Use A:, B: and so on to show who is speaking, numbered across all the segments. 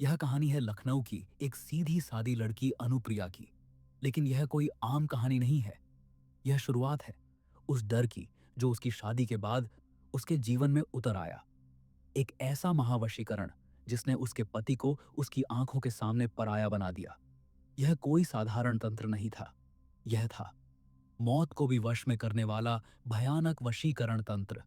A: यह कहानी है लखनऊ की एक सीधी सादी लड़की अनुप्रिया की। लेकिन यह कोई आम कहानी नहीं है। यह शुरुआत है उस डर की जो उसकी शादी के बाद उसके जीवन में उतर आया। एक ऐसा महावशीकरण जिसने उसके पति को उसकी आंखों के सामने पराया बना दिया। यह कोई साधारण तंत्र नहीं था। यह था मौत को भी वश में करने वाला भयानक वशीकरण तंत्र।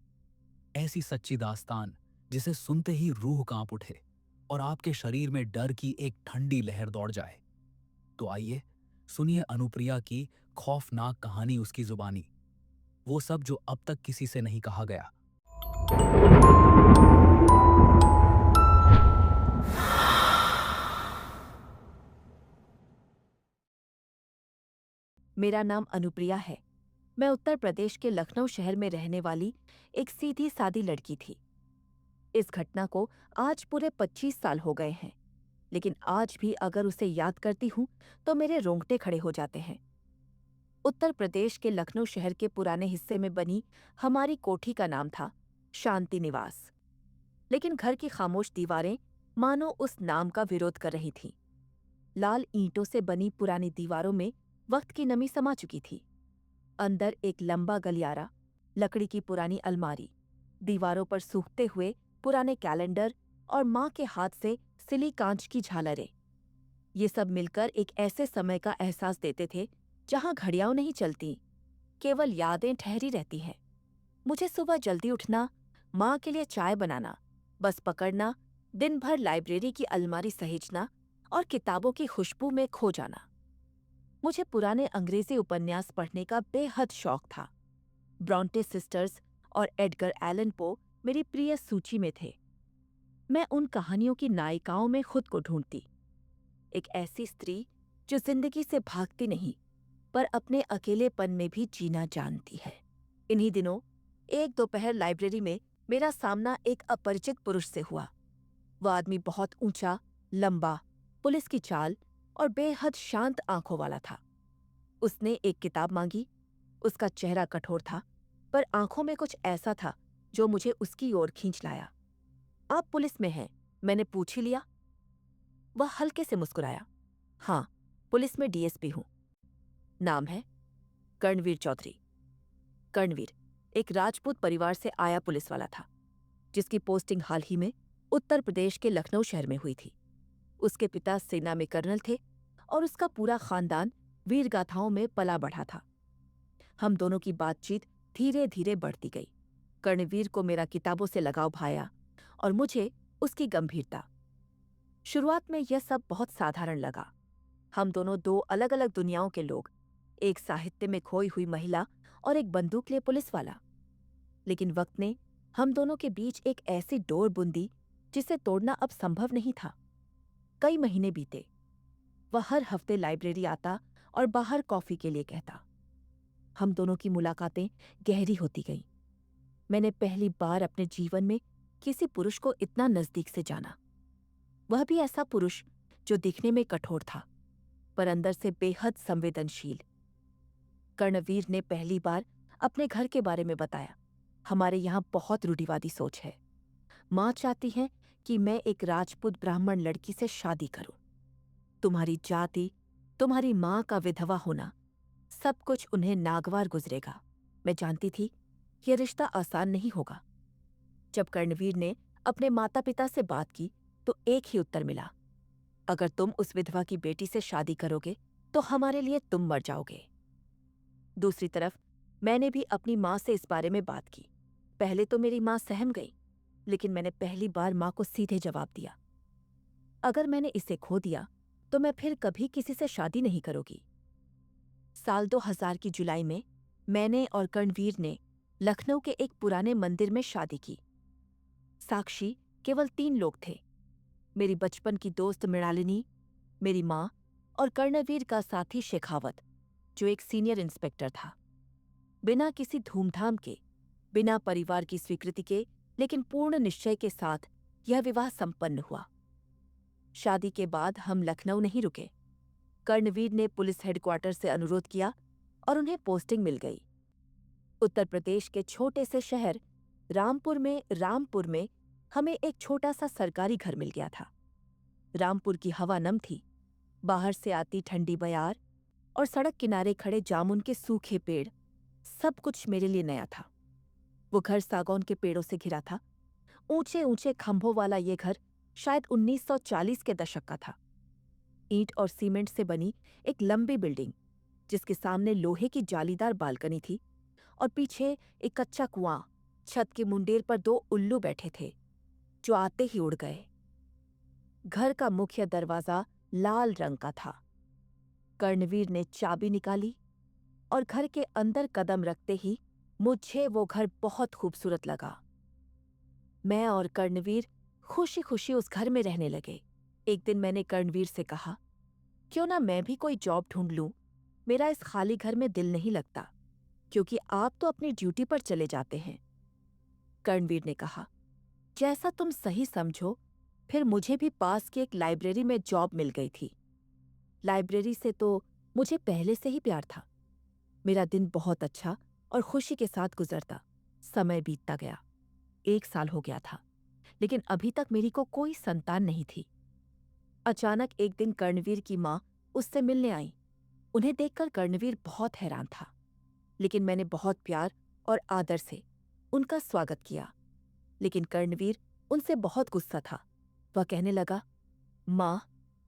A: ऐसी सच्ची दास्तान जिसे सुनते ही रूह कांप उठे और आपके शरीर में डर की एक ठंडी लहर दौड़ जाए। तो आइए सुनिए अनुप्रिया की खौफनाक कहानी उसकी जुबानी। वो सब जो अब तक किसी से नहीं कहा गया।
B: मेरा नाम अनुप्रिया है। मैं उत्तर प्रदेश के लखनऊ शहर में रहने वाली एक सीधी सादी लड़की थी। इस घटना को आज पूरे 25 साल हो गए हैं, लेकिन आज भी अगर उसे याद करती हूँ तो मेरे रोंगटे खड़े हो जाते हैं। उत्तर प्रदेश के लखनऊ शहर के पुराने हिस्से में बनी हमारी कोठी का नाम था शांति निवास। लेकिन घर की खामोश दीवारें मानो उस नाम का विरोध कर रही थीं। लाल ईंटों से बनी पुरानी दीवारों में वक्त की नमी समा चुकी थी। अंदर एक लंबा गलियारा, लकड़ी की पुरानी अलमारी, दीवारों पर सूखते हुए पुराने कैलेंडर और माँ के हाथ से सिली कांच की झालरें। ये सब मिलकर एक ऐसे समय का एहसास देते थे जहाँ घड़ियां नहीं चलती, केवल यादें ठहरी रहती हैं। मुझे सुबह जल्दी उठना, माँ के लिए चाय बनाना, बस पकड़ना, दिन भर लाइब्रेरी की अलमारी सहेजना और किताबों की खुशबू में खो जाना। मुझे पुराने अंग्रेजी उपन्यास पढ़ने का बेहद शौक था। ब्रॉन्टे सिस्टर्स और एडगर एलन पो मेरी प्रिय सूची में थे। मैं उन कहानियों की नायिकाओं में खुद को ढूंढती, एक ऐसी स्त्री जो जिंदगी से भागती नहीं पर अपने अकेलेपन में भी जीना जानती है। इन्हीं दिनों एक दोपहर लाइब्रेरी में मेरा सामना एक अपरिचित पुरुष से हुआ। वह आदमी बहुत ऊंचा, लंबा, पुलिस की चाल और बेहद शांत आंखों वाला था। उसने एक किताब मांगी। उसका चेहरा कठोर था, पर आंखों में कुछ ऐसा था जो मुझे उसकी ओर खींच लाया। आप पुलिस में हैं? मैंने पूछ ही लिया। वह हल्के से मुस्कुराया। हाँ, पुलिस में डीएसपी हूँ। नाम है कर्णवीर चौधरी। कर्णवीर एक राजपूत परिवार से आया पुलिस वाला था, जिसकी पोस्टिंग हाल ही में उत्तर प्रदेश के लखनऊ शहर में हुई थी। उसके पिता सेना में कर्नल थे और उसका पूरा खानदान वीर गाथाओं में पला बढ़ा था। हम दोनों की बातचीत धीरे धीरे बढ़ती गई। कर्णवीर को मेरा किताबों से लगाव भाया और मुझे उसकी गंभीरता। शुरुआत में यह सब बहुत साधारण लगा। हम दोनों दो अलग अलग दुनियाओं के लोग, एक साहित्य में खोई हुई महिला और एक बंदूक लिए पुलिस वाला। लेकिन वक्त ने हम दोनों के बीच एक ऐसी डोर बुंदी जिसे तोड़ना अब संभव नहीं था। कई महीने बीते। वह हर हफ्ते लाइब्रेरी आता और बाहर कॉफी के लिए कहता। हम दोनों की मुलाकातें गहरी होती गईं। मैंने पहली बार अपने जीवन में किसी पुरुष को इतना नजदीक से जाना। वह भी ऐसा पुरुष जो दिखने में कठोर था, पर अंदर से बेहद संवेदनशील। कर्णवीर ने पहली बार अपने घर के बारे में बताया। हमारे यहाँ बहुत रूढ़िवादी सोच है। माँ चाहती है कि मैं एक राजपूत ब्राह्मण लड़की से शादी करूं। तुम्हारी जाति, तुम्हारी माँ का विधवा होना, सब कुछ उन्हें नागवार गुजरेगा। मैं जानती थी यह रिश्ता आसान नहीं होगा। जब कर्णवीर ने अपने माता पिता से बात की तो एक ही उत्तर मिला, अगर तुम उस विधवा की बेटी से शादी करोगे तो हमारे लिए तुम मर जाओगे। दूसरी तरफ मैंने भी अपनी माँ से इस बारे में बात की। पहले तो मेरी माँ सहम गई, लेकिन मैंने पहली बार माँ को सीधे जवाब दिया, अगर मैंने इसे खो दिया तो मैं फिर कभी किसी से शादी नहीं करूंगी। साल 2000 की जुलाई में मैंने और कर्णवीर ने लखनऊ के एक पुराने मंदिर में शादी की। साक्षी केवल 3 लोग थे, मेरी बचपन की दोस्त मृणालिनी, मेरी माँ और कर्णवीर का साथी शेखावत, जो एक सीनियर इंस्पेक्टर था। बिना किसी धूमधाम के, बिना परिवार की स्वीकृति के, लेकिन पूर्ण निश्चय के साथ यह विवाह संपन्न हुआ। शादी के बाद हम लखनऊ नहीं रुके। कर्णवीर ने पुलिस हेडक्वार्टर से अनुरोध किया और उन्हें पोस्टिंग मिल गई। उत्तर प्रदेश के छोटे से शहर रामपुर में हमें एक छोटा सा सरकारी घर मिल गया था। रामपुर की हवा नम थी। बाहर से आती ठंडी बयार और सड़क किनारे खड़े जामुन के सूखे पेड़, सब कुछ मेरे लिए नया था। वो घर सागौन के पेड़ों से घिरा था। ऊंचे ऊंचे खंभों वाला ये घर शायद 1940 के दशक का था। ईंट और सीमेंट से बनी एक लंबी बिल्डिंग, जिसके सामने लोहे की जालीदार बालकनी थी और पीछे एक कच्चा कुआं। छत के मुंडेर पर 2 उल्लू बैठे थे, जो आते ही उड़ गए। घर का मुख्य दरवाजा लाल रंग का था। कर्णवीर ने चाबी निकाली और घर के अंदर कदम रखते ही मुझे वो घर बहुत खूबसूरत लगा। मैं और कर्णवीर खुशी खुशी उस घर में रहने लगे। एक दिन मैंने कर्णवीर से कहा, क्यों ना मैं भी कोई जॉब ढूंढ लूं? मेरा इस खाली घर में दिल नहीं लगता, क्योंकि आप तो अपनी ड्यूटी पर चले जाते हैं। कर्णवीर ने कहा, जैसा तुम सही समझो। फिर मुझे भी पास की एक लाइब्रेरी में जॉब मिल गई थी। लाइब्रेरी से तो मुझे पहले से ही प्यार था। मेरा दिन बहुत अच्छा और खुशी के साथ गुजरता। समय बीतता गया। 1 साल हो गया था, लेकिन अभी तक मेरी को कोई संतान नहीं थी। अचानक एक दिन कर्णवीर की माँ उससे मिलने आई। उन्हें देखकर कर्णवीर बहुत हैरान था, लेकिन मैंने बहुत प्यार और आदर से उनका स्वागत किया। लेकिन कर्णवीर उनसे बहुत गुस्सा था। वह कहने लगा, माँ,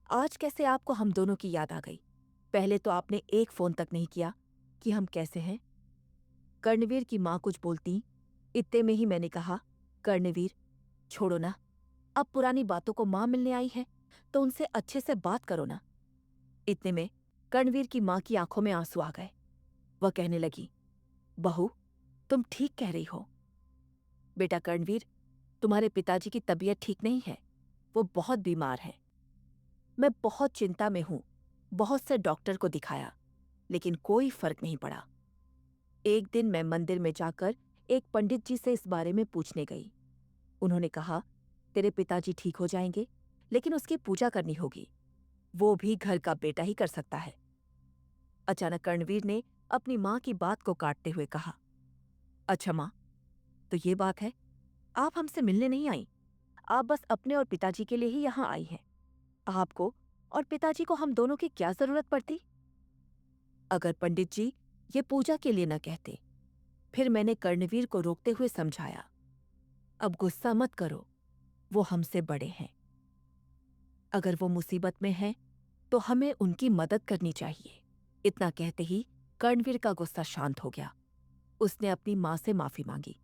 B: आज कैसे आपको हम दोनों की याद आ गई? पहले तो आपने एक फोन तक नहीं किया कि हम कैसे हैं। कर्णवीर की माँ कुछ बोलती, इतने में ही मैंने कहा, कर्णवीर, छोड़ो ना। अब पुरानी बातों को माँ मिलने आई है तो उनसे अच्छे से बात करो ना। इतने में कर्णवीर की माँ की आंखों में आंसू आ गए। वह कहने लगी, बहू, तुम ठीक कह रही हो। बेटा कर्णवीर, तुम्हारे पिताजी की तबीयत ठीक नहीं है। वो बहुत बीमार है। मैं बहुत चिंता में हूं। बहुत से डॉक्टर को दिखाया, लेकिन कोई फर्क नहीं पड़ा। एक दिन मैं मंदिर में जाकर एक पंडित जी से इस बारे में पूछने गई। उन्होंने कहा, तेरे पिताजी ठीक हो जाएंगे, लेकिन उसकी पूजा करनी होगी। वो भी घर का बेटा ही कर सकता है। अचानक कर्णवीर ने अपनी माँ की बात को काटते हुए कहा, अच्छा माँ, तो ये बात है, आप हमसे मिलने नहीं आई। आप बस अपने और पिताजी के लिए ही यहाँ आई हैं। आपको और पिताजी को हम दोनों की क्या जरूरत पड़ती? अगर पंडित जी ये पूजा के लिए न कहते। फिर मैंने कर्णवीर को रोकते हुए समझाया, अब गुस्सा मत करो, वो हमसे बड़े हैं। अगर वो मुसीबत में हैं तो हमें उनकी मदद करनी चाहिए। इतना कहते ही कर्णवीर का गुस्सा शांत हो गया। उसने अपनी माँ से माफी मांगी।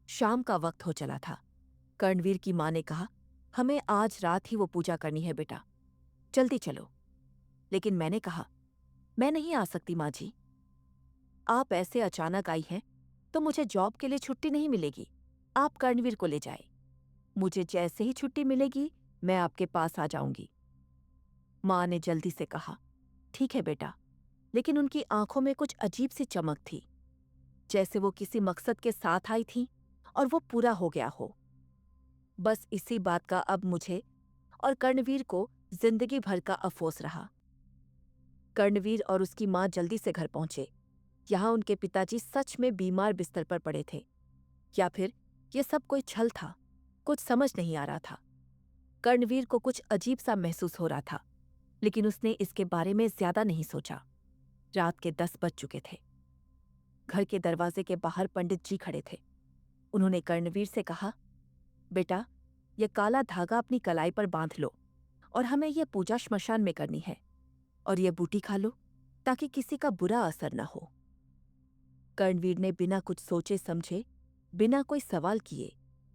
B: शाम का वक्त हो चला था। कर्णवीर की माँ ने कहा, हमें आज रात ही वो पूजा करनी है बेटा, जल्दी चलो। लेकिन मैंने कहा, मैं नहीं आ सकती माँ जी। आप ऐसे अचानक आई हैं तो मुझे जॉब के लिए छुट्टी नहीं मिलेगी। आप कर्णवीर को ले जाए। मुझे जैसे ही छुट्टी मिलेगी मैं आपके पास आ जाऊंगी। माँ ने जल्दी से कहा, ठीक है बेटा। लेकिन उनकी आंखों में कुछ अजीब सी चमक थी, जैसे वो किसी मकसद के साथ आई थी और वो पूरा हो गया हो। बस इसी बात का अब मुझे और कर्णवीर को जिंदगी भर का अफसोस रहा। कर्णवीर और उसकी माँ जल्दी से घर पहुंचे। यहाँ उनके पिताजी सच में बीमार बिस्तर पर पड़े थे, या फिर ये सब कोई छल था। कुछ समझ नहीं आ रहा था। कर्णवीर को कुछ अजीब सा महसूस हो रहा था, लेकिन उसने इसके बारे में ज्यादा नहीं सोचा। रात के 10 बज चुके थे। घर के दरवाजे के बाहर पंडित जी खड़े थे। उन्होंने कर्णवीर से कहा, बेटा, ये काला धागा अपनी कलाई पर बांध लो और हमें ये पूजा श्मशान में करनी है। और ये बूटी खा लो ताकि किसी का बुरा असर न हो। कर्णवीर ने बिना कुछ सोचे समझे, बिना कोई सवाल किए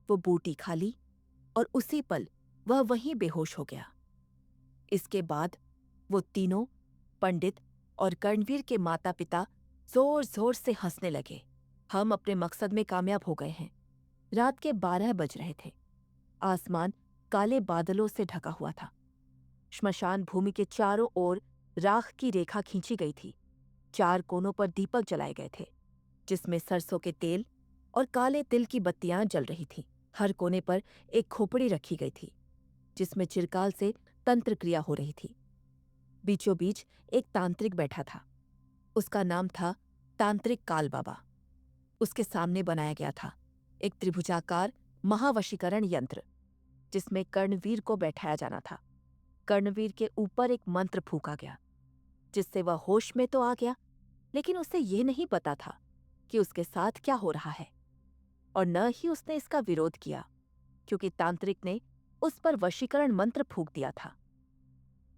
B: वो बूटी खा ली और उसी पल वह वहीं बेहोश हो गया। इसके बाद वो तीनों, पंडित और कर्णवीर के माता पिता, जोर जोर से हंसने लगे। हम अपने मकसद में कामयाब हो गए हैं। रात के 12 बज रहे थे। आसमान काले बादलों से ढका हुआ था। श्मशान भूमि के चारों ओर राख की रेखा खींची गई थी। 4 कोनों पर दीपक जलाए गए थे, जिसमें सरसों के तेल और काले तिल की बत्तियां जल रही थीं। हर कोने पर एक खोपड़ी रखी गई थी, जिसमें चिरकाल से तंत्र क्रिया हो रही थी। बीचों बीच एक तांत्रिक बैठा था। उसका नाम था तांत्रिक काल बाबा। उसके सामने बनाया गया था एक त्रिभुजाकार महावशीकरण यंत्र, जिसमें कर्णवीर को बैठाया जाना था। कर्णवीर के ऊपर एक मंत्र फूंका गया, जिससे वह होश में तो आ गया, लेकिन उसे ये नहीं पता था कि उसके साथ क्या हो रहा है। और न ही उसने इसका विरोध किया, क्योंकि तांत्रिक ने उस पर वशीकरण मंत्र फूंक दिया था।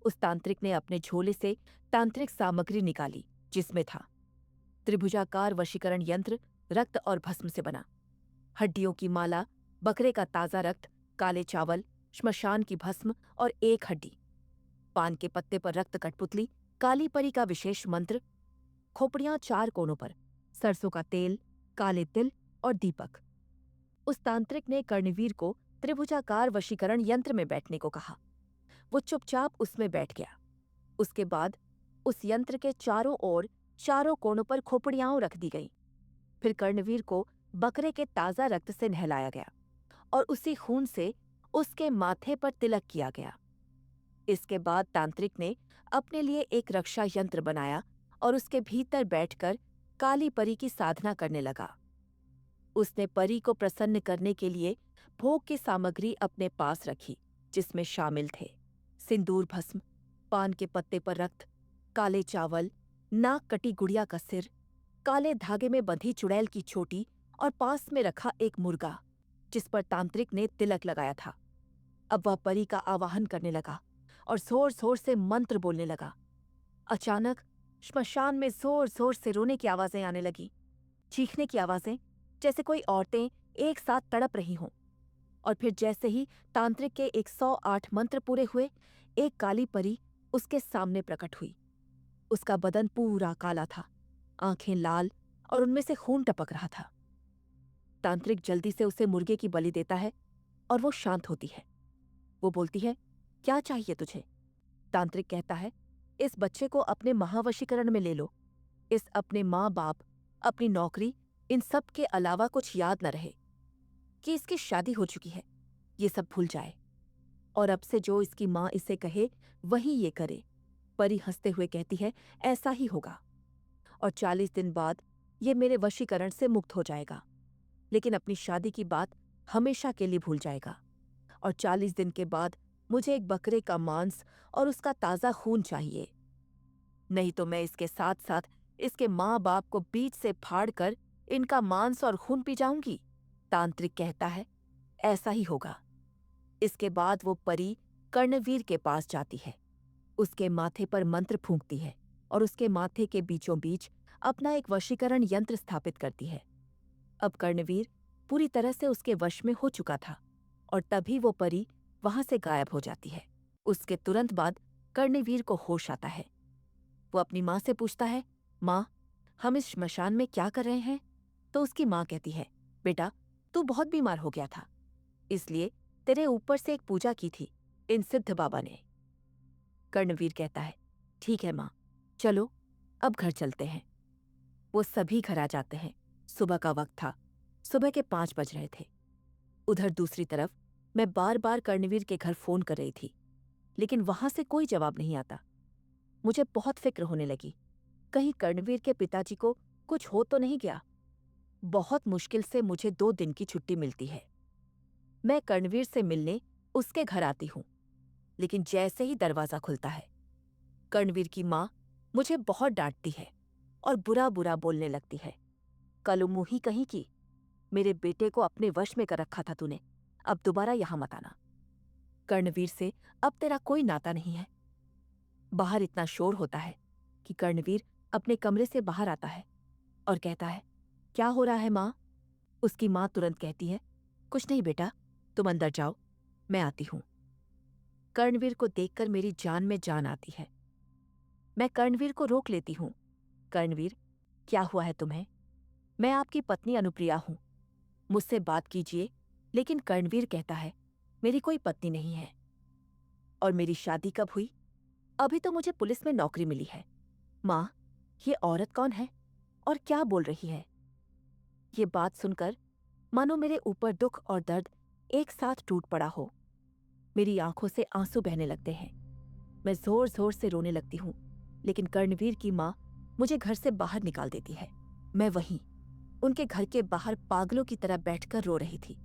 B: उस तांत्रिक ने अपने झोले से तांत्रिक सामग्री निकाली, जिसमें था त्रिभुजाकार वशीकरण यंत्र, रक्त और भस्म से बना, हड्डियों की माला, बकरे का ताजा रक्त, काले चावल, श्मशान की भस्म और एक हड्डी, पान के पत्ते पर रक्त कठपुतली, काली परी का विशेष मंत्र, खोपड़ियां 4 कोनों पर, सरसों का तेल, काले तिल और दीपक। उस तांत्रिक ने कर्णवीर को त्रिभुजाकार वशीकरण यंत्र में बैठने को कहा। वो चुपचाप उसमें बैठ गया। उसके बाद उस यंत्र के चारों ओर 4 कोनों पर खोपड़ियां रख दी गईं। फिर कर्णवीर को बकरे के ताजा रक्त से नहलाया गया और उसी खून से उसके माथे पर तिलक किया गया। इसके बाद तांत्रिक ने अपने लिए एक रक्षा यंत्र बनाया और उसके भीतर बैठकर काली परी की साधना करने लगा। उसने परी को प्रसन्न करने के लिए भोग की सामग्री अपने पास रखी, जिसमें शामिल थे सिंदूर भस्म, पान के पत्ते पर रक्त, काले चावल, नाक कटी गुड़िया का सिर, काले धागे में बंधी चुड़ैल की चोटी और पास में रखा एक मुर्गा, जिस पर तांत्रिक ने तिलक लगाया था। अब वह परी का आवाहन करने लगा और जोर जोर से मंत्र बोलने लगा। अचानक श्मशान में जोर जोर से रोने की आवाजें आने लगी, चीखने की आवाजें, जैसे कोई औरतें एक साथ तड़प रही हों। और फिर जैसे ही तांत्रिक के 108 मंत्र पूरे हुए, एक काली परी उसके सामने प्रकट हुई। उसका बदन पूरा काला था, आंखें लाल और उनमें से खून टपक रहा था। तांत्रिक जल्दी से उसे मुर्गे की बलि देता है और वो शांत होती है। वो बोलती है, क्या चाहिए तुझे? तांत्रिक कहता है, इस बच्चे को अपने महावशीकरण में ले लो। इस अपने माँ बाप, अपनी नौकरी, इन सब के अलावा कुछ याद न रहे कि इसकी शादी हो चुकी है। ये सब भूल जाए और अब से जो इसकी माँ इसे कहे वही ये करे। परी हंसते हुए कहती है, ऐसा ही होगा और 40 दिन बाद ये मेरे वशीकरण से मुक्त हो जाएगा, लेकिन अपनी शादी की बात हमेशा के लिए भूल जाएगा। और 40 दिन के बाद मुझे एक बकरे का मांस और उसका ताज़ा खून चाहिए, नहीं तो मैं इसके साथ साथ इसके माँ बाप को बीच से फाड़ कर इनका मांस और खून पी जाऊंगी। तांत्रिक कहता है, ऐसा ही होगा। इसके बाद वो परी कर्णवीर के पास जाती है, उसके माथे पर मंत्र फूंकती है और उसके माथे के बीचों बीच अपना एक वशीकरण यंत्र स्थापित करती है। अब कर्णवीर पूरी तरह से उसके वश में हो चुका था और तभी वो परी वहां से गायब हो जाती है। उसके तुरंत बाद कर्णवीर को होश आता है। वो अपनी माँ से पूछता है, माँ, हम इस श्मशान में क्या कर रहे हैं? तो उसकी माँ कहती है, बेटा, तू बहुत बीमार हो गया था, इसलिए तेरे ऊपर से एक पूजा की थी इन सिद्ध बाबा ने। कर्णवीर कहता है, ठीक है माँ, चलो अब घर चलते हैं। वो सभी घर आ जाते हैं। सुबह का वक्त था, सुबह के 5 बज रहे थे। उधर दूसरी तरफ मैं बार बार कर्णवीर के घर फोन कर रही थी, लेकिन वहां से कोई जवाब नहीं आता। मुझे बहुत फिक्र होने लगी, कहीं कर्णवीर के पिताजी को कुछ हो तो नहीं गया। बहुत मुश्किल से मुझे 2 दिन की छुट्टी मिलती है। मैं कर्णवीर से मिलने उसके घर आती हूँ, लेकिन जैसे ही दरवाजा खुलता है, कर्णवीर की माँ मुझे बहुत डांटती है और बुरा बुरा बोलने लगती है। कलमुही कहीं की, मेरे बेटे को अपने वश में कर रखा था तूने, अब दोबारा यहां मत आना। कर्णवीर से अब तेरा कोई नाता नहीं है। बाहर इतना शोर होता है कि कर्णवीर अपने कमरे से बाहर आता है और कहता है, क्या हो रहा है माँ? उसकी माँ तुरंत कहती है, कुछ नहीं बेटा, तुम अंदर जाओ, मैं आती हूं। कर्णवीर को देखकर मेरी जान में जान आती है। मैं कर्णवीर को रोक लेती हूँ। कर्णवीर, क्या हुआ है तुम्हें? मैं आपकी पत्नी अनुप्रिया हूं, मुझसे बात कीजिए। लेकिन कर्णवीर कहता है, मेरी कोई पत्नी नहीं है। और मेरी शादी कब हुई? अभी तो मुझे पुलिस में नौकरी मिली है। माँ, ये औरत कौन है और क्या बोल रही है? ये बात सुनकर मानो मेरे ऊपर दुख और दर्द एक साथ टूट पड़ा हो। मेरी आंखों से आंसू बहने लगते हैं। मैं जोर जोर से रोने लगती हूँ, लेकिन कर्णवीर की माँ मुझे घर से बाहर निकाल देती है। मैं वहीं उनके घर के बाहर पागलों की तरह बैठकर रो रही थी।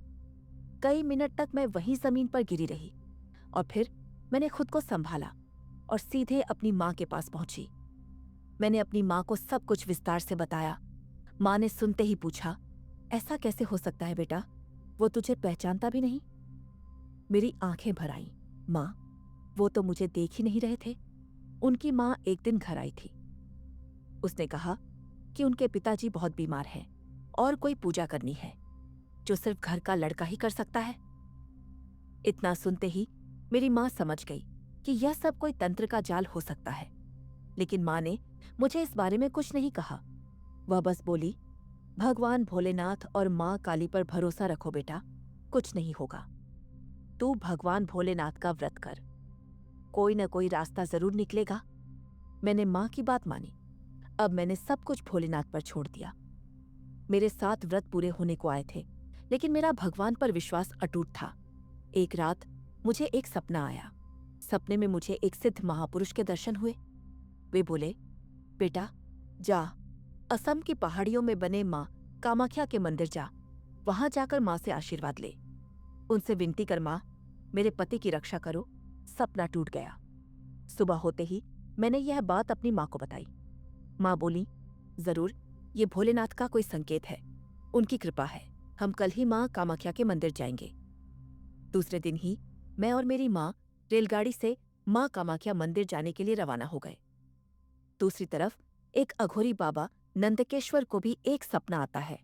B: कई मिनट तक मैं वहीं जमीन पर गिरी रही और फिर मैंने खुद को संभाला और सीधे अपनी माँ के पास पहुंची। मैंने अपनी माँ को सब कुछ विस्तार से बताया। माँ ने सुनते ही पूछा, ऐसा कैसे हो सकता है बेटा? वो तुझे पहचानता भी नहीं? मेरी आंखें भर आईं। माँ, वो तो मुझे देख ही नहीं रहे थे। उनकी माँ एक दिन घर आई थी। उसने कहा कि उनके पिताजी बहुत बीमार हैं और कोई पूजा करनी है जो सिर्फ घर का लड़का ही कर सकता है। इतना सुनते ही मेरी माँ समझ गई कि यह सब कोई तंत्र का जाल हो सकता है, लेकिन माँ ने मुझे इस बारे में कुछ नहीं कहा। वह बस बोली, भगवान भोलेनाथ और माँ काली पर भरोसा रखो बेटा, कुछ नहीं होगा। तू भगवान भोलेनाथ का व्रत कर, कोई न कोई रास्ता जरूर निकलेगा। मैंने माँ की बात मानी। अब मैंने सब कुछ भोलेनाथ पर छोड़ दिया। मेरे 7 व्रत पूरे होने को आए थे, लेकिन मेरा भगवान पर विश्वास अटूट था। एक रात मुझे एक सपना आया। सपने में मुझे एक सिद्ध महापुरुष के दर्शन हुए। वे बोले, बेटा जा, असम की पहाड़ियों में बने माँ कामाख्या के मंदिर जा, वहां जाकर माँ से आशीर्वाद ले। उनसे विनती कर, माँ मेरे पति की रक्षा करो। सपना टूट गया। सुबह होते ही मैंने यह बात अपनी माँ को बताई। माँ बोली, जरूर, ये भोलेनाथ का कोई संकेत है, उनकी कृपा है। हम कल ही माँ कामाख्या के मंदिर जाएंगे। दूसरे दिन ही मैं और मेरी माँ रेलगाड़ी से माँ कामाख्या मंदिर जाने के लिए रवाना हो गए। दूसरी तरफ एक अघोरी बाबा नंदकेश्वर को भी एक सपना आता है।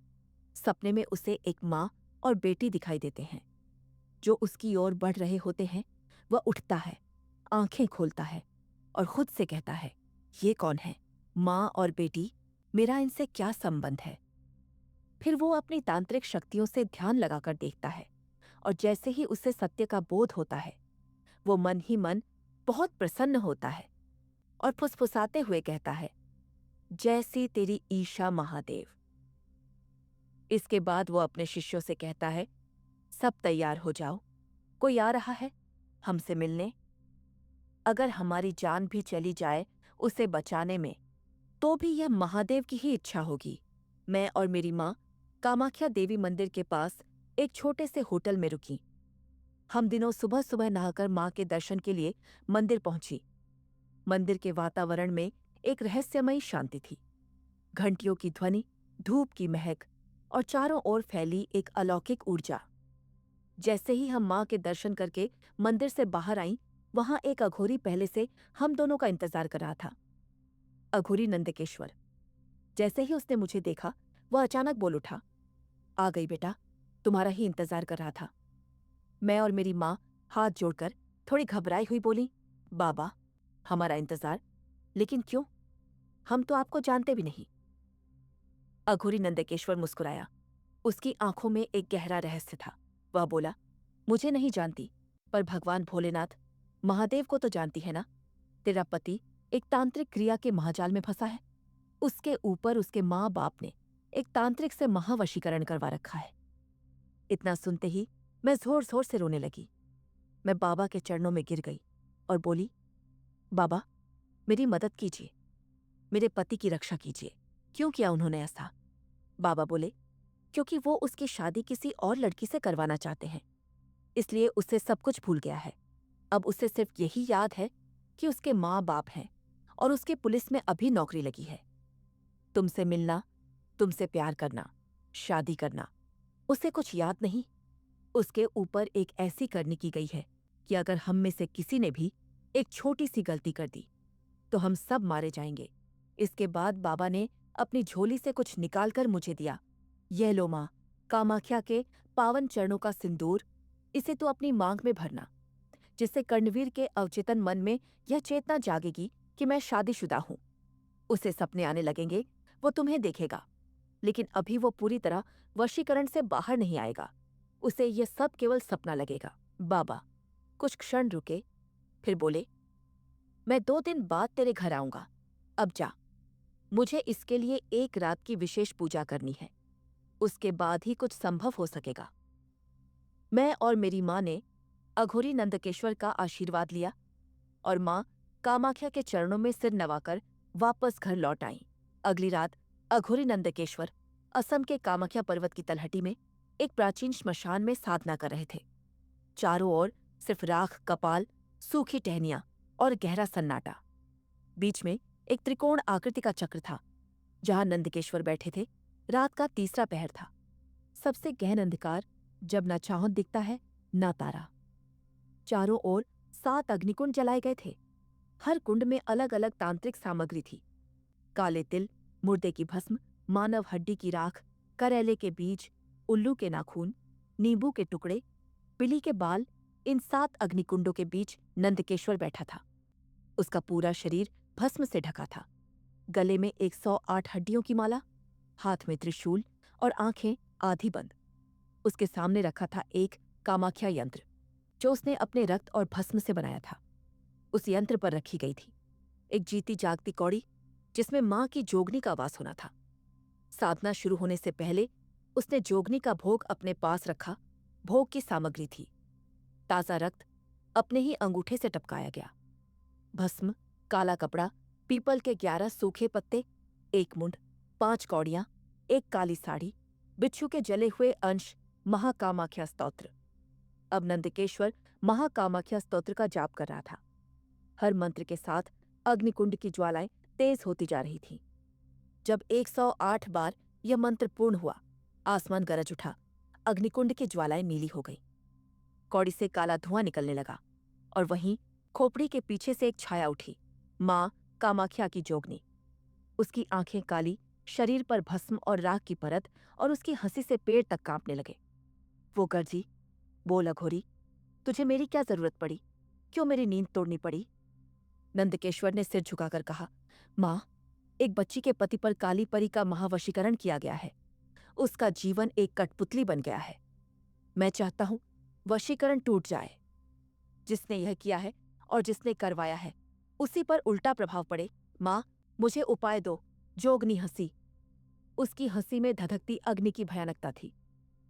B: सपने में उसे एक माँ और बेटी दिखाई देते हैं। जो उसकी ओर बढ़ रहे होते हैं, वह उठता है, आंखें खोलता है और खुद से कहता है, ये कौन है? माँ और बेटी, मेरा इनसे क्या संबंध है? फिर वो अपनी तांत्रिक शक्तियों से ध्यान लगाकर देखता है और जैसे ही उसे सत्य का बोध होता है, वो मन ही मन बहुत प्रसन्न होता है और फुसफुसाते हुए कहता है, जैसी तेरी ईशा महादेव। इसके बाद वो अपने शिष्यों से कहता है, सब तैयार हो जाओ, कोई आ रहा है हमसे मिलने। अगर हमारी जान भी चली जाए उसे बचाने में, तो भी यह महादेव की ही इच्छा होगी। मैं और मेरी माँ कामाख्या देवी मंदिर के पास एक छोटे से होटल में रुकी। हम दिनों सुबह सुबह नहाकर माँ के दर्शन के लिए मंदिर पहुंची। मंदिर के वातावरण में एक रहस्यमयी शांति थी। घंटियों की ध्वनि, धूप की महक और चारों ओर फैली एक अलौकिक ऊर्जा। जैसे ही हम माँ के दर्शन करके मंदिर से बाहर आईं, वहां एक अघोरी पहले से हम दोनों का इंतजार कर रहा था। अघोरी नंदकेश्वर। जैसे ही उसने मुझे देखा, वह अचानक बोल उठा, आ गई बेटा, तुम्हारा ही इंतजार कर रहा था। मैं और मेरी माँ हाथ जोड़कर थोड़ी घबराई हुई बोली, बाबा, हमारा इंतजार? लेकिन क्यों? हम तो आपको जानते भी नहीं। अघोरी नंदकेश्वर मुस्कुराया। उसकी आंखों में एक गहरा रहस्य था। वह बोला, मुझे नहीं जानती, पर भगवान भोलेनाथ महादेव को तो जानती है ना। तेरा पति एक तांत्रिक क्रिया के महाजाल में फंसा है। उसके ऊपर उसके माँ बाप ने एक तांत्रिक से महावशीकरण करवा रखा है। इतना सुनते ही मैं जोर जोर से रोने लगी। मैं बाबा के चरणों में गिर गई और बोली, बाबा, मेरी मदद कीजिए, मेरे पति की रक्षा कीजिए। क्यों किया उन्होंने ऐसा? बाबा बोले, क्योंकि वो उसकी शादी किसी और लड़की से करवाना चाहते हैं, इसलिए उससे सब कुछ भूल गया है। अब उसे सिर्फ यही याद है कि उसके माँ बाप हैं और उसके पुलिस में अभी नौकरी लगी है। तुमसे मिलना, तुमसे प्यार करना, शादी करना, उसे कुछ याद नहीं। उसके ऊपर एक ऐसी करनी की गई है कि अगर हम में से किसी ने भी एक छोटी सी गलती कर दी तो हम सब मारे जाएंगे। इसके बाद बाबा ने अपनी झोली से कुछ निकालकर मुझे दिया। यह लो माँ, कामाख्या के पावन चरणों का सिंदूर, इसे तो अपनी मांग में भरना, जिससे कर्णवीर के अवचेतन मन में यह चेतना जागेगी कि मैं शादीशुदा हूं। उसे सपने आने लगेंगे, वो तुम्हें देखेगा, लेकिन अभी वो पूरी तरह वशीकरण से बाहर नहीं आएगा। उसे यह सब केवल सपना लगेगा। बाबा कुछ क्षण रुके, फिर बोले, मैं 2 दिन बाद तेरे घर आऊंगा। अब जा, मुझे इसके लिए एक रात की विशेष पूजा करनी है, उसके बाद ही कुछ संभव हो सकेगा। मैं और मेरी माँ ने अघोरी नंदकेश्वर का आशीर्वाद लिया और माँ कामाख्या के चरणों में सिर नवाकर वापस घर लौट आईं। अगली रात अघोरी नंदकेश्वर असम के कामाख्या पर्वत की तलहटी में एक प्राचीन श्मशान में साधना कर रहे थे। चारों ओर सिर्फ राख, कपाल, सूखी टहनियां और गहरा सन्नाटा। बीच में एक त्रिकोण आकृति का चक्र था जहां नंदकेश्वर बैठे थे। रात का तीसरा पहर था। सबसे गहन अंधकार, जब न चांद दिखता है न तारा। चारों ओर 7 अग्निकुंड जलाए गए थे। हर कुंड में अलग अलग तांत्रिक सामग्री थी। काले तिल, मुर्दे की भस्म, मानव हड्डी की राख, करेले के बीज, उल्लू के नाखून, नींबू के टुकड़े, बिल्ली के बाल। इन 7 अग्निकुंडों के बीच नंदकेश्वर बैठा था। उसका पूरा शरीर भस्म से ढका था। गले में 108 हड्डियों की माला, हाथ में त्रिशूल और आंखें आधी बंद। उसके सामने रखा था एक कामाख्या यंत्र जो उसने अपने रक्त और भस्म से बनाया था। उस यंत्र पर रखी गई थी एक जीती जागती कौड़ी जिसमें मां की जोगनी का वास होना था। साधना शुरू होने से पहले उसने जोगनी का भोग अपने पास रखा। भोग की सामग्री थी ताजा रक्त अपने ही अंगूठे से टपकाया गया, भस्म, काला कपड़ा, पीपल के 11 सूखे पत्ते, 1 मुंड, 5 कौड़ियां, एक काली साड़ी, बिच्छू के जले हुए अंश, महाकामाख्या स्तोत्र। अब नंदकेश्वर महाकामाख्या स्तोत्र का जाप कर रहा था। हर मंत्र के साथ अग्निकुंड की ज्वालाएं तेज होती जा रही थीं। जब 108 बार यह मंत्र पूर्ण हुआ, आसमान गरज उठा। अग्निकुंड की ज्वालाएं नीली हो गई। कौड़ी से काला धुआं निकलने लगा और वहीं खोपड़ी के पीछे से एक छाया उठी, मां कामाख्या की जोगनी। उसकी आंखें काली, शरीर पर भस्म और राख की परत, और उसकी हंसी से पेड़ तक कांपने लगे। वो गर्जी, बोल अघोरी, तुझे मेरी क्या जरूरत पड़ी? क्यों मेरी नींद तोड़नी पड़ी? नंदकेश्वर ने सिर झुकाकर कहा, मां, एक बच्ची के पति पर काली परी का महावशीकरण किया गया है। उसका जीवन एक कठपुतली बन गया है। मैं चाहता हूं वशीकरण टूट जाए। जिसने यह किया है और जिसने करवाया है उसी पर उल्टा प्रभाव पड़े। मां, मुझे उपाय दो। जोगनी हंसी। उसकी हंसी में धधकती अग्नि की भयानकता थी।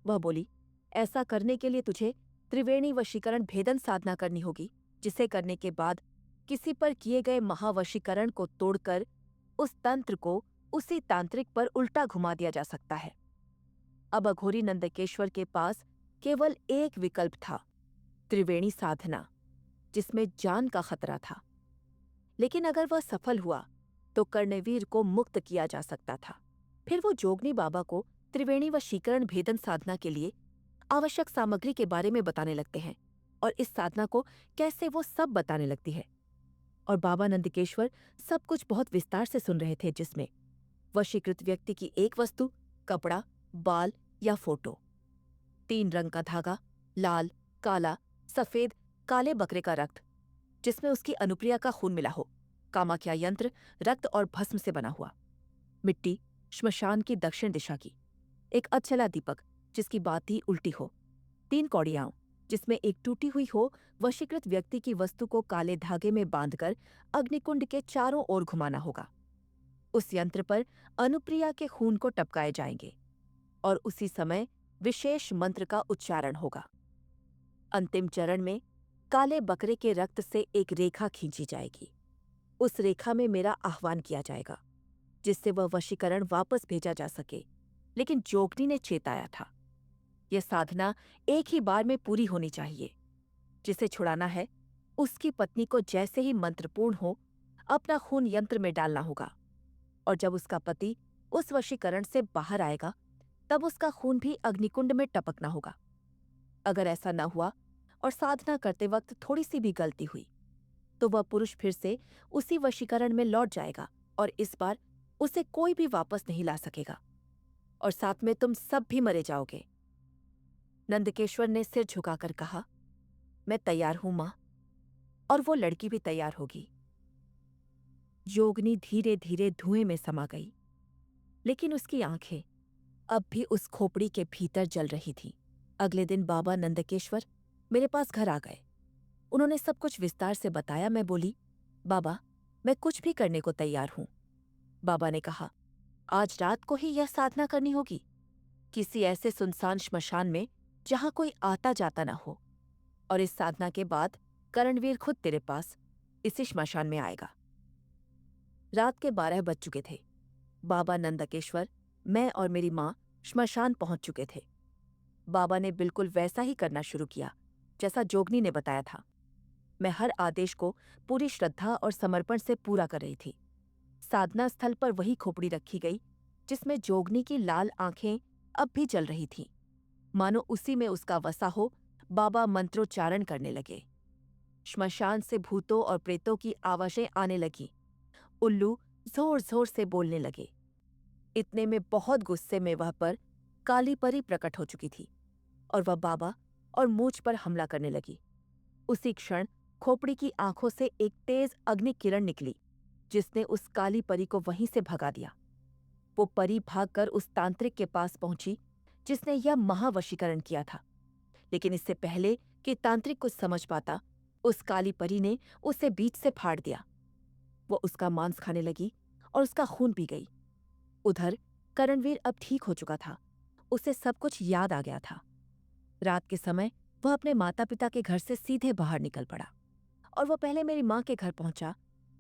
B: वह बोली, ऐसा करने के लिए तुझे त्रिवेणी वशीकरण भेदन साधना करनी होगी, जिसे करने के बाद किसी पर किए गए महावशीकरण को तोड़कर उस तंत्र को उसी तांत्रिक पर उल्टा घुमा दिया जा सकता है। अब अघोरी नंदकेश्वर के पास केवल एक विकल्प था, त्रिवेणी साधना, जिसमें जान का खतरा था। लेकिन अगर वह सफल हुआ तो कर्णवीर को मुक्त किया जा सकता था। फिर वो जोगनी बाबा को त्रिवेणी वशीकरण भेदन साधना के लिए आवश्यक सामग्री के बारे में बताने लगते हैं और इस साधना को कैसे वो सब बताने लगती है। और बाबा नंदकेश्वर सब कुछ बहुत विस्तार से सुन रहे थे, जिसमें वशीकृत व्यक्ति की एक वस्तु, कपड़ा, बाल या फोटो, 3 रंग का धागा, लाल, काला, सफेद, काले बकरे का रक्त जिसमें उसकी अनुप्रिया का खून मिला हो, कामाख्या यंत्र रक्त और भस्म से बना हुआ, मिट्टी श्मशान की दक्षिण दिशा की, एक अधचला दीपक जिसकी बाती उल्टी हो, 3 कौड़ियां जिसमें एक टूटी हुई हो। वशीकृत व्यक्ति की वस्तु को काले धागे में बांधकर अग्निकुंड के चारों ओर घुमाना होगा। उस यंत्र पर अनुप्रिया के खून को टपकाए जाएंगे और उसी समय विशेष मंत्र का उच्चारण होगा। अंतिम चरण में काले बकरे के रक्त से एक रेखा खींची जाएगी। उस रेखा में मेरा आह्वान किया जाएगा, जिससे वह वशीकरण वापस भेजा जा सके। लेकिन जोगनी ने चेताया था, यह साधना एक ही बार में पूरी होनी चाहिए। जिसे छुड़ाना है, उसकी पत्नी को जैसे ही मंत्र पूर्ण हो, अपना खून यंत्र में डालना होगा, और जब उसका पति उस वशीकरण से बाहर आएगा, तब उसका खून भी अग्निकुंड में टपकना होगा। अगर ऐसा न हुआ और साधना करते वक्त थोड़ी सी भी गलती हुई, तो वह पुरुष फिर से उसी वशीकरण में लौट जाएगा और इस बार उसे कोई भी वापस नहीं ला सकेगा, और साथ में तुम सब भी मरे जाओगे। नंदकेश्वर ने सिर झुकाकर कहा, मैं तैयार हूं मां, और वो लड़की भी तैयार होगी। जोगनी धीरे धीरे धुएं में समा गई, लेकिन उसकी आंखें अब भी उस खोपड़ी के भीतर जल रही थीं। अगले दिन बाबा नंदकेश्वर मेरे पास घर आ गए। उन्होंने सब कुछ विस्तार से बताया। मैं बोली, बाबा, मैं कुछ भी करने को तैयार हूं। बाबा ने कहा, आज रात को ही यह साधना करनी होगी, किसी ऐसे सुनसान श्मशान में जहां कोई आता जाता न हो, और इस साधना के बाद करणवीर खुद तेरे पास इसी श्मशान में आएगा। रात के 12 बज चुके थे। बाबा नंदकेश्वर, मैं और मेरी मां श्मशान पहुंच चुके थे। बाबा ने बिल्कुल वैसा ही करना शुरू किया जैसा जोगनी ने बताया था। मैं हर आदेश को पूरी श्रद्धा और समर्पण से पूरा कर रही थी। साधना स्थल पर वही खोपड़ी रखी गई जिसमें जोगनी की लाल आंखें अब भी जल रही थीं। मानो उसी में उसका वसा हो। बाबा मंत्रोच्चारण करने लगे। श्मशान से भूतों और प्रेतों की आवाजें आने लगी। उल्लू जोर जोर से बोलने लगे। इतने में बहुत गुस्से में वह पर काली परी प्रकट हो चुकी थी और वह बाबा और मुझ पर हमला करने लगी। उसी क्षण खोपड़ी की आंखों से एक तेज अग्नि किरण निकली जिसने उस काली परी को वहीं से भगा दिया। वो परी भागकर उस तांत्रिक के पास पहुंची जिसने यह महावशीकरण किया था, लेकिन इससे पहले कि तांत्रिक कुछ समझ पाता, उस काली परी ने उसे बीच से फाड़ दिया। वो उसका मांस खाने लगी और उसका खून पी गई। उधर करणवीर अब ठीक हो चुका था। उसे सब कुछ याद आ गया था। रात के समय वह अपने माता पिता के घर से सीधे बाहर निकल पड़ा और वह पहले मेरी माँ के घर पहुंचा,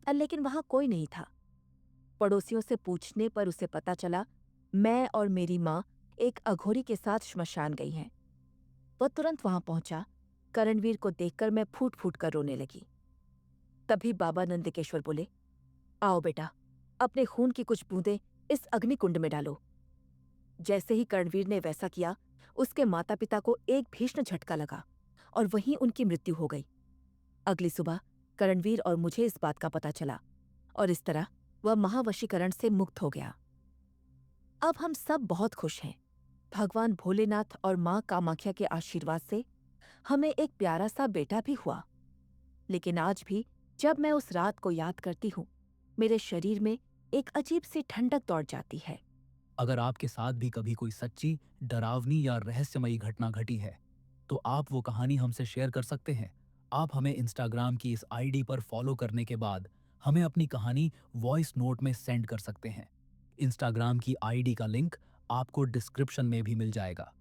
B: लेकिन वहां कोई नहीं था। पड़ोसियों से पूछने पर उसे पता चला मैं और मेरी माँ एक अघोरी के साथ श्मशान गई हैं। वह तुरंत वहां पहुंचा। करणवीर को देखकर मैं फूट फूट कर रोने लगी। तभी बाबा नंदकेश्वर बोले, आओ बेटा, अपने खून की कुछ बूंदें इस अग्निकुंड में डालो। जैसे ही करणवीर ने वैसा किया, उसके माता पिता को एक भीषण झटका लगा और वहीं उनकी मृत्यु हो गई। अगली सुबह करणवीर और मुझे इस बात का पता चला और इस तरह वह महावशीकरण से मुक्त हो गया। अब हम सब बहुत खुश हैं। भगवान भोलेनाथ और माँ कामाख्या के आशीर्वाद से हमें एक प्यारा सा बेटा भी हुआ। लेकिन आज भी जब मैं उस रात को याद करती हूँ, मेरे शरीर में एक अजीब सी ठंडक दौड़ जाती है।
A: अगर आपके साथ भी कभी कोई सच्ची, डरावनी या रहस्यमयी घटना घटी है, तो आप वो कहानी हमसे शेयर कर सकते हैं। आप हमें इंस्टाग्राम की इस आईडी पर फॉलो करने के बाद हमें अपनी कहानी वॉइस नोट में सेंड कर सकते हैं। इंस्टाग्राम की आईडी का लिंक आपको डिस्क्रिप्शन में भी मिल जाएगा।